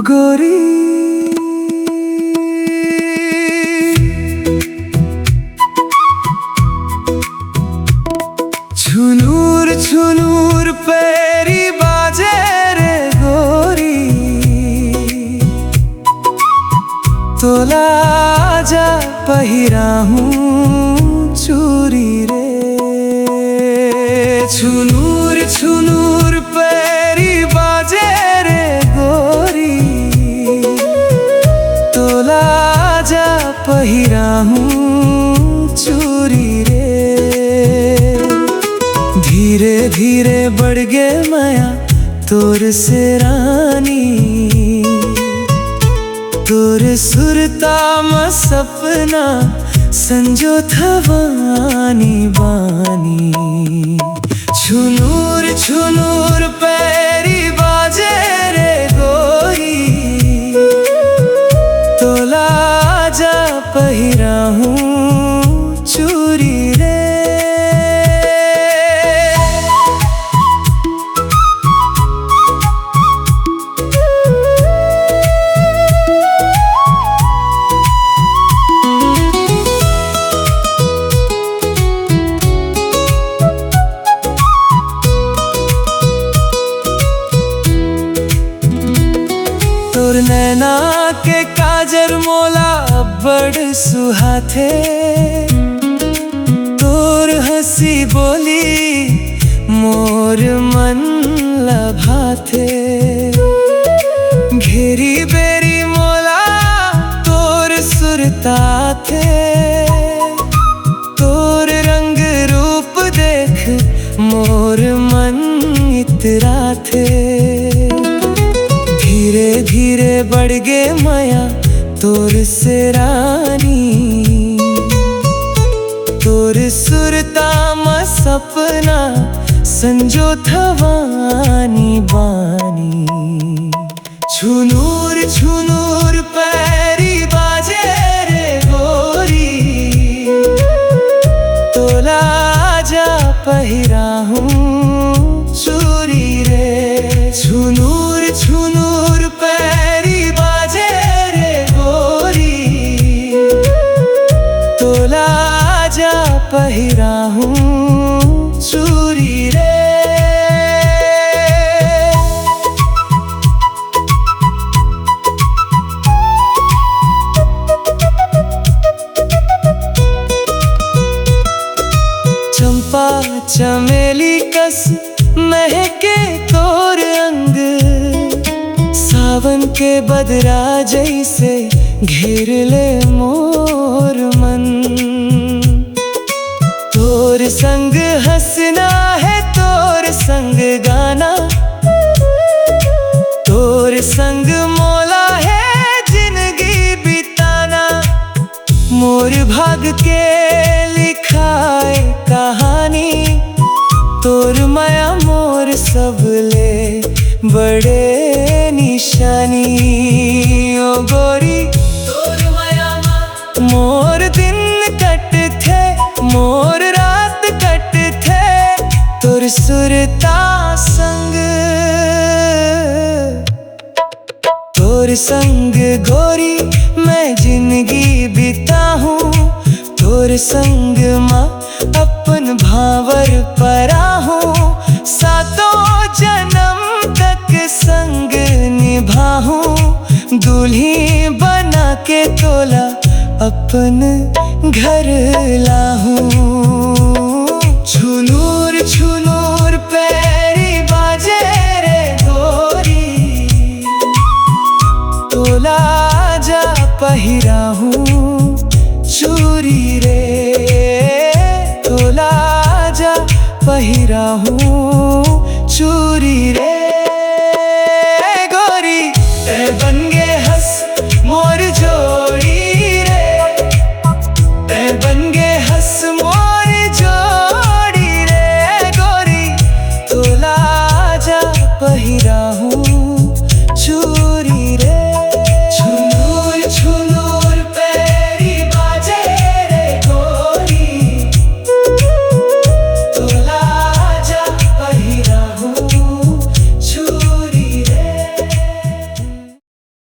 गोरी छुनूर छुनूर पैरी बाजे रे गोरी तोला जा पहिरा हूँ चूरी रे छुनूर छुनूर पैरी बाजे रे गोरी तोला जा पहिरा हूँ चूरी रे धीरे धीरे बढ़ गे माया तोर से रानी तोर सुरता म सपना संजो थवानी बानी छुनूर छुनूर पैरी बाजे रे गोरी तोला जा पहिरा हूँ चूरी रे तोर नैना के काजर मोला बड़ सुहाथे तोर हंसी बोली मोर मन लभाथे घेरी बेरी मोला तोर सुरता थे तोर रंग रूप देख मोर मन इतरा थे धीरे धीरे बढ़ गे माया तोर से रानी तोर सुरता म सपना संजो थवानी बानी छुनूर छुनूर पैरी बाजे रे गोरी तोला जा पहिरा हूँ चूरी रे छुनूर छुनूर पैरी बाजे रे गोरी तोला जा पहिरा हूँ चूरी रे चंपा चमेली कस महके तोर अंग सावन के बदरा जैसे घेर ले मोर मन तोर संग हंसना है तोर संग गाना तोर संग मोला है जिंदगी बिताना मोर भाग के लिखाए कहानी तोर माया मोर सबले बड़े निशानी ओ गोरी तोर माया मोर दिन कट थे मोर रात कट थे तोर सुरता संग तोर संग गोरी मैं जिंदगी बिता हूँ तोर संग माँ अपन भावर परा हूँ सातों जन्म तक संग निभाऊं दूल्ही बना के तोला अपन घर लाहूं छुनूर छुनूर पैरी बाजे रे गोरी तोला जा पहिरा हूँ चूरी रे तोला जा पहिरा हूँ चूरी रे गोरी ते बन गे हंस मोर जोड़ी रे ते बन गे हंस मोर जोड़ी रे गोरी तोला जा पहिरा हूँ